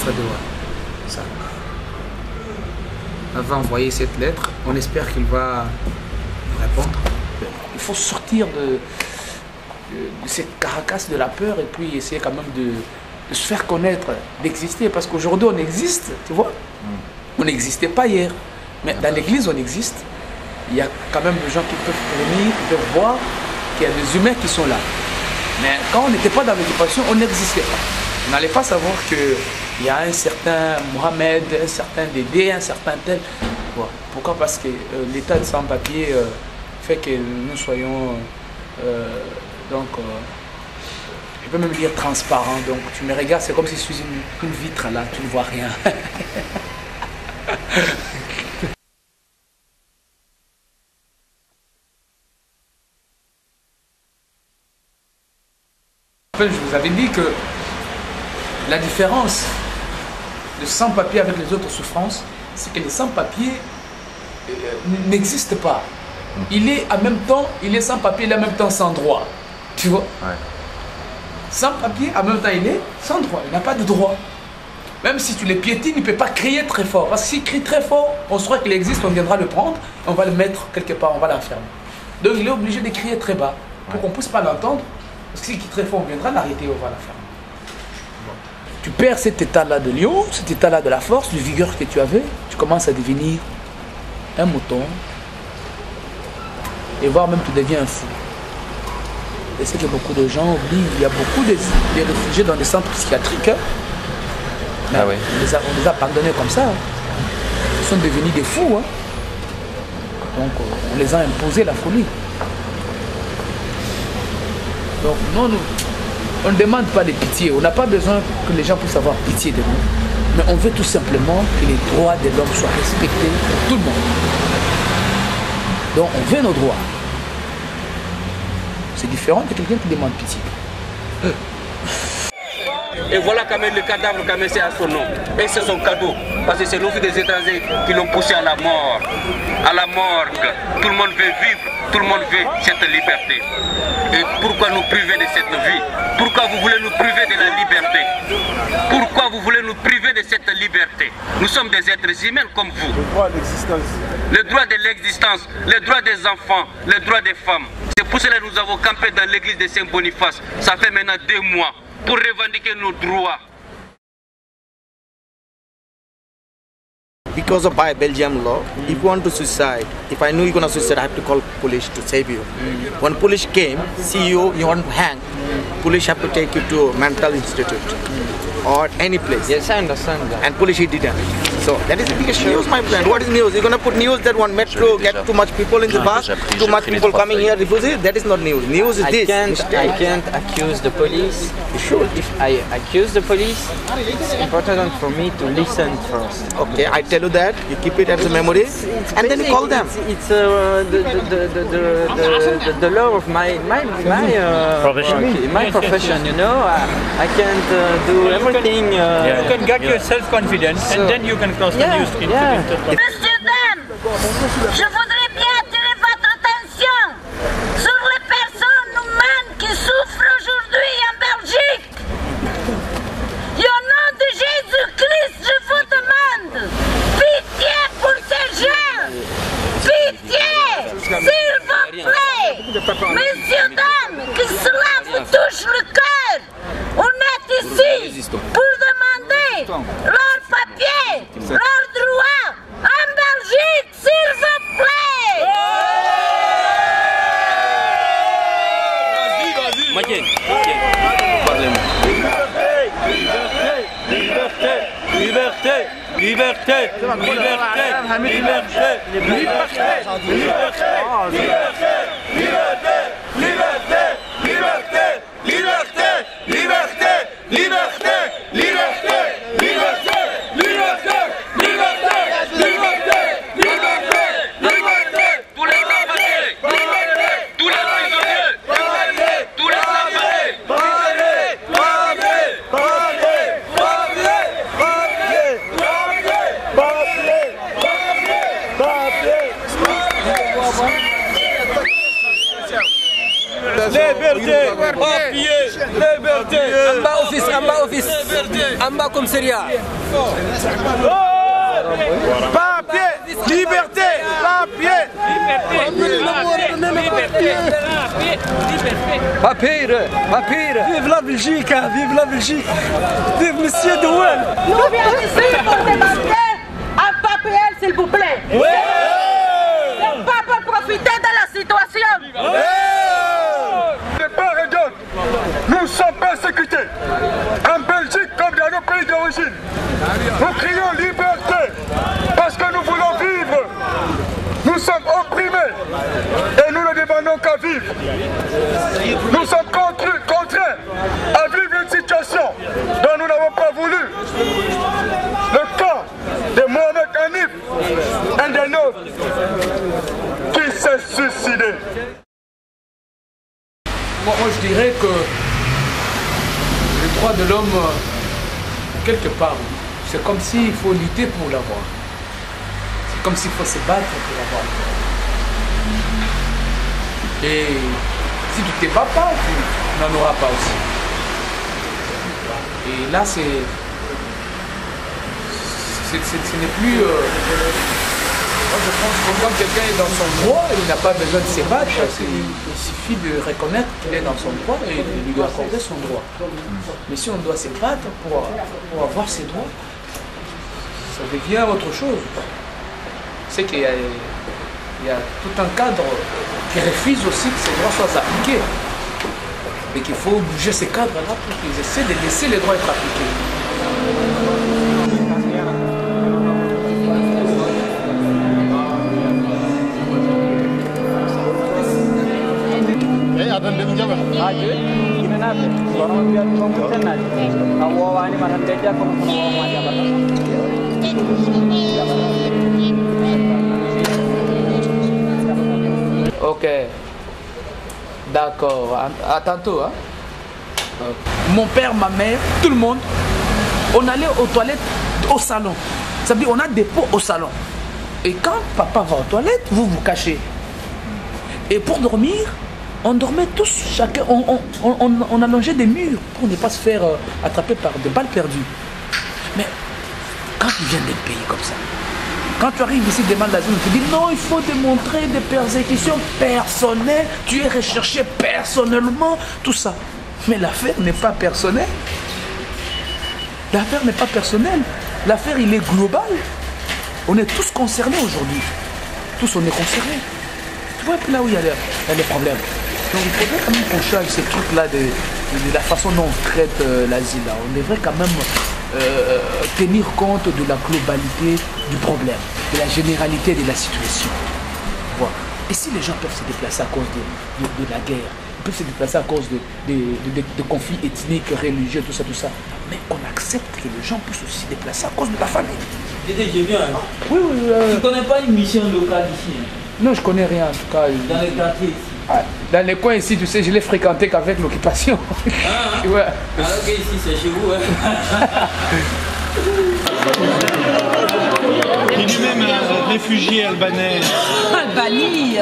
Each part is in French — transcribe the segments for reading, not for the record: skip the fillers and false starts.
ambassadeur. Ça. On va envoyer cette lettre. On espère qu'il va répondre. Il faut sortir de cette caracasse de la peur et puis essayer quand même de se faire connaître, d'exister. Parce qu'aujourd'hui, on existe, tu vois. On n'existait pas hier. Mais dans l'église, on existe. Il y a quand même des gens qui peuvent venir, qui peuvent voir qu'il y a des humains qui sont là. Mais quand on n'était pas dans l'éducation, on n'existait pas. On n'allait pas savoir qu'il y a un certain Mohamed, un certain Dédé, un certain tel. Pourquoi? Parce que l'état de sans-papier fait que nous soyons, donc, je peux même dire transparent. Donc tu me regardes, c'est comme si je suis une vitre là, tu ne vois rien. Je vous avais dit que la différence de sans-papier avec les autres souffrances, c'est que les sans-papiers n'existent pas. Il est en même temps, il est sans-papier, il est en même temps sans droit. Tu vois? Ouais. Sans-papier, en même temps, il est sans droit. Il n'a pas de droit. Même si tu les piétines, il ne peut pas crier très fort. Parce que s'il crie très fort, on saura qu'il existe, on viendra le prendre, on va le mettre quelque part, on va l'enfermer. Donc il est obligé de crier très bas pour qu'on ne puisse pas l'entendre. Parce que s'il crie très fort, on viendra l'arrêter, on va l'enfermer. Tu perds cet état-là de lion, cet état-là de la force, de vigueur que tu avais, tu commences à devenir un mouton. Et voire même tu deviens un fou. Et c'est que beaucoup de gens oublient, il y a beaucoup de réfugiés dans des centres psychiatriques. Hein. Ah oui. On les a abandonnés comme ça. Hein. Ils sont devenus des fous. Hein. Donc on les a imposé la folie. Donc non, on ne demande pas de pitié. On n'a pas besoin que les gens puissent avoir pitié de nous. Mais on veut tout simplement que les droits de l'homme soient respectés pour tout le monde. Donc on veut nos droits. C'est différent de quelqu'un qui demande pitié. Et voilà quand même le cadavre, quand même c'est à son nom. Et c'est son cadeau. Parce que c'est l'office des étrangers qui l'ont poussé à la mort. À la morgue. Tout le monde veut vivre. Tout le monde veut cette liberté. Et pourquoi nous priver de cette vie? Pourquoi vous voulez nous priver de la liberté? Pourquoi vous voulez nous priver de cette liberté? Nous sommes des êtres humains comme vous. Le droit de l'existence. Le droit de l'existence, le droit des enfants, le droit des femmes. C'est pour cela que nous avons campé dans l'église de Saint-Boniface. Ça fait maintenant 2 mois pour revendiquer nos droits. Because of by Belgium law, if you want to suicide, if I know you're going to suicide, I have to call police to save you. When police came, see you want to hang, police have to take you to a mental institute or any place. Yes, I understand that. And police he didn't. So that is the biggest news, my friend. What is news? You're going to put news that one metro get too much people in the bus, too much people coming here, refugees. That is not news. News is this. I can't accuse the police. Sure. If I accuse the police, it's important for me to listen first. Okay, I tell you that. You keep it as a memory, and then you call them. It's the law of my profession. You know, I can't do everything. You can get your self-confidence and then you can cross the news. Monsieur, dame, je voudrais bien attirer votre attention sur les personnes humaines qui souffrent aujourd'hui en Belgique. Et au nom de Jésus-Christ, je vous demande pitié pour ces gens. Pitié, s'il vous plaît. Messieurs, dames, que cela vous touche le cœur. On est ici pour demander leurs papiers, leurs droits en Belgique, s'il vous plaît. Liberté, liberté, Liberté. Papier. Liberté. En bas office, en bas office. En bas commissariat. Papier. Liberté. Papier. Papier. Papier. Vive la Belgique, hein, vive la Belgique. Vive Monsieur Douel. Nous venons ici pour demander un papier, s'il vous plaît. Oui. C'est pas pour profiter de la situation. De part et d'autre, nous sommes persécutés. En Belgique comme dans nos pays d'origine. Nous crions liberté parce que nous voulons vivre. Nous sommes opprimés et nous ne demandons qu'à vivre. Nous sommes contraints à vivre une situation dont nous n'avons pas voulu. Le cas de Mohamed Hanif, un des nôtres, qui s'est suicidé. Moi, je dirais que les droits de l'homme, quelque part, c'est comme s'il faut lutter pour l'avoir. C'est comme s'il faut se battre pour l'avoir. Et si tu ne te bats pas, tu n'en auras pas aussi. Et là, ce n'est plus... moi, je pense que quand quelqu'un est dans son droit, il n'a pas besoin de se battre. Il suffit de reconnaître qu'il est dans son droit et de lui accorder son droit. Mais si on doit se battre pour avoir ses droits, ça devient autre chose. C'est qu'il y a tout un cadre qui refuse aussi que ces droits soient appliqués. Et qu'il faut bouger ces cadres-là pour qu'ils essaient de laisser les droits être appliqués. Ok, d'accord, à tantôt. Hein? Mon père, ma mère, tout le monde, on allait aux toilettes au salon. Ça veut dire on a des pots au salon. Et quand papa va aux toilettes, vous vous cachez. Et pour dormir, on dormait tous, chacun, on allongeait des murs pour ne pas se faire attraper par des balles perdues. Mais quand tu viens d'un pays comme ça, quand tu arrives ici, demande l'asile, on te dit non, il faut démontrer des persécutions personnelles, tu es recherché personnellement, tout ça. Mais l'affaire n'est pas personnelle. L'affaire n'est pas personnelle. L'affaire, il est global. On est tous concernés aujourd'hui. Tous, on est concernés. Tu vois, là où il y a les problèmes. Donc il faudrait quand même qu'on change ces trucs-là de la façon dont on traite l'asile. On devrait quand même tenir compte de la globalité du problème, de la généralité de la situation. Voilà. Et si les gens peuvent se déplacer à cause de la guerre, ils peuvent se déplacer à cause de conflits ethniques, religieux, tout ça, mais on accepte que les gens puissent aussi se déplacer à cause de la famille. Dédé, j'ai bien. Oui. Tu ne connais pas une mission locale ici? Non, je connais rien en tout cas. Dans les quartiers ici? Dans les coins ici, tu sais, je l'ai fréquenté qu'avec l'occupation. Ouais. Alors que ici, c'est chez vous. Hein? Il est lui-même un réfugié albanais d'Albanie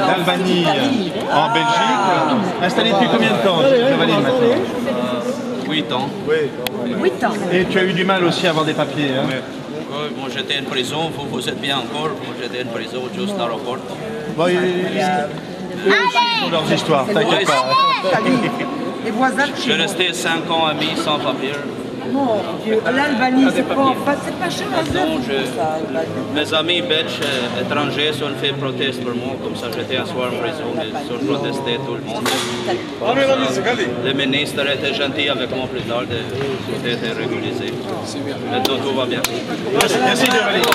en Belgique. Installé depuis combien de temps, Javalin, maintenant 8 ans. Oui. 8 ans. Et tu as eu du mal aussi à avoir des papiers, hein? Oui, bon, j'étais en prison, vous êtes bien encore. Moi, j'étais en prison juste à l'aéroport. Bon, eux aussi ont leurs histoires, t'inquiète pas. Les voisins. Je suis resté 5 ans à Mies sans papier. Mon Dieu, l'Albanie, c'est pas cher à Non, mes amis belges étrangers ont fait proteste pour moi, comme ça j'étais un soir en prison, ils ont protesté tout le monde. Le ministre était gentil avec moi plus tard, tout était régularisé. Maintenant tout va bien. Merci de venir.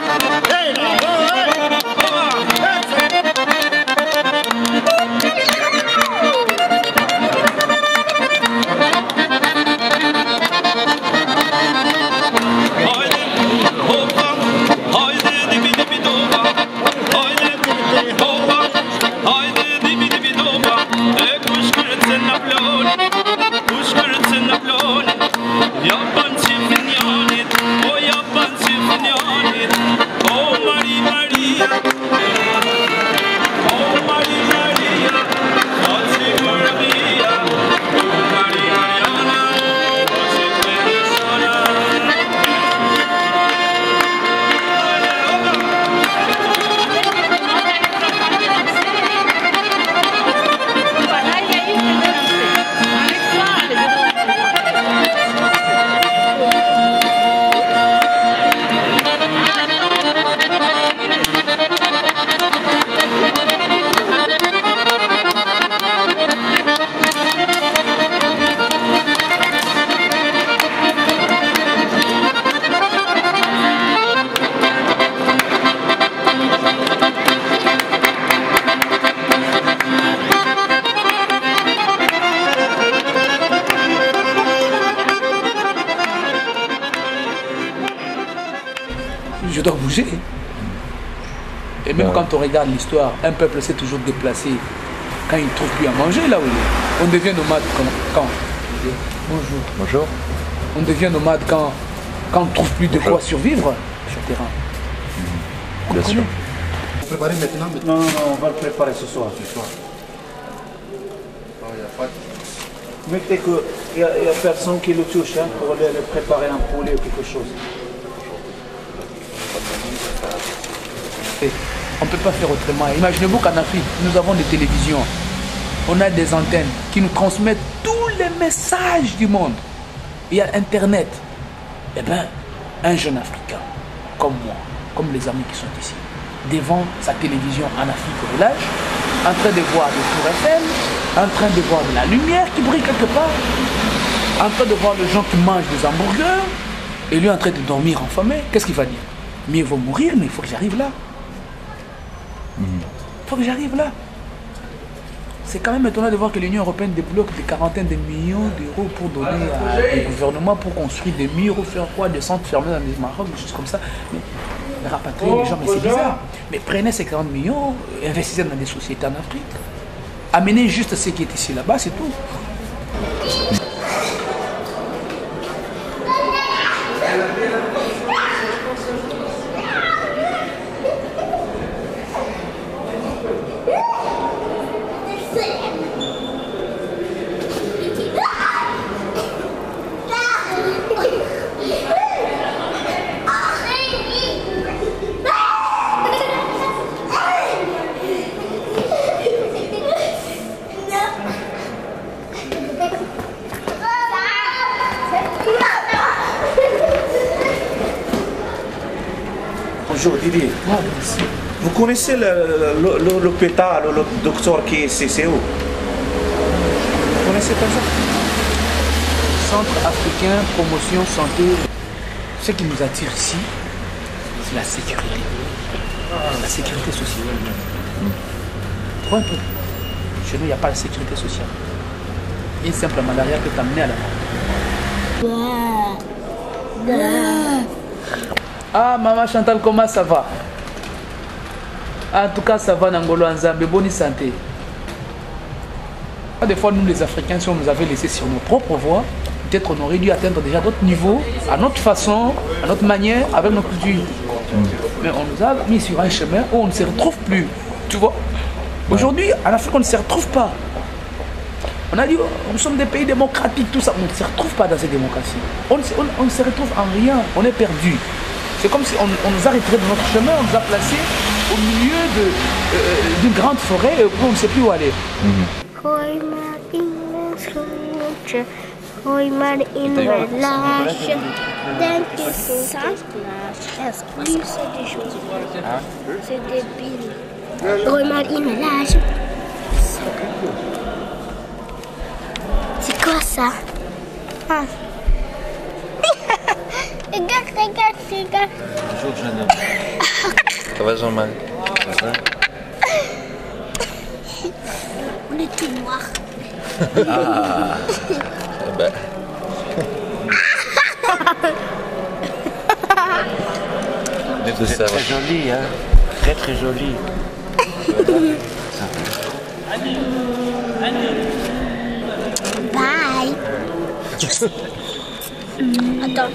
Thank you. manger. Et même quand on regarde l'histoire, un peuple s'est toujours déplacé quand il ne trouve plus à manger là où il est. On devient nomade quand Bonjour. Bonjour. On devient nomade quand on ne trouve plus de quoi survivre sur le terrain. Bien sûr. Vous préparez maintenant? Non, on va le préparer ce soir. Mettez qu'il n'y a personne qui le touche pour le préparer un poulet ou quelque chose. On ne peut pas faire autrement. Imaginez-vous qu'en Afrique, nous avons des télévisions, on a des antennes qui nous transmettent tous les messages du monde. Il y a Internet. Eh bien, un jeune Africain, comme moi, comme les amis qui sont ici, devant sa télévision en Afrique au village, en train de voir des tours Eiffel, en train de voir de la lumière qui brille quelque part, en train de voir les gens qui mangent des hamburgers, et lui en train de dormir affamé, qu'est-ce qu'il va dire? Mieux vaut mourir, mais il faut que j'arrive là. Il faut que j'arrive là. C'est quand même étonnant de voir que l'Union européenne débloque des quarantaines de millions d'euros pour donner à des gouvernements pour construire des murs ou faire quoi, des centres fermés dans les Maroc, des choses comme ça. Mais rapatrier les gens, mais c'est bizarre. Mais prenez ces 40 millions, investissez dans des sociétés en Afrique. Amenez juste ce qui est ici là-bas, c'est tout. Bonjour Didier. Vous connaissez l'hôpital, le docteur qui est CCO? Vous connaissez pas ça? Centre africain, promotion, santé. Ce qui nous attire ici, c'est la sécurité. La sécurité sociale. Trop un peu. Chez nous, il n'y a pas de sécurité sociale. Une simple malaria peut t'amener à la mort. Ah, maman Chantal, comment ça va? En tout cas, ça va, Nangolo Nzambe, bonne santé. Des fois, nous les Africains, si on nous avait laissé sur nos propres voies, peut-être on aurait dû atteindre déjà d'autres niveaux, à notre façon, à notre manière, avec nos cultures. Mais on nous a mis sur un chemin où on ne se retrouve plus. Tu vois? Aujourd'hui, en Afrique, on ne se retrouve pas. On a dit, nous sommes des pays démocratiques, tout ça. On ne se retrouve pas dans ces démocraties. On ne se retrouve en rien. On est perdu. C'est comme si on nous a retiré de notre chemin, on nous a placés au milieu d'une grande forêt où on ne sait plus où aller. C'est débile. C'est quoi ça? Regarde. Bonjour jeune homme. Ça va Jean-Marc? On est tout noirs. Ah ben. Vous êtes très joli, hein? Très joli. Bye. Attends.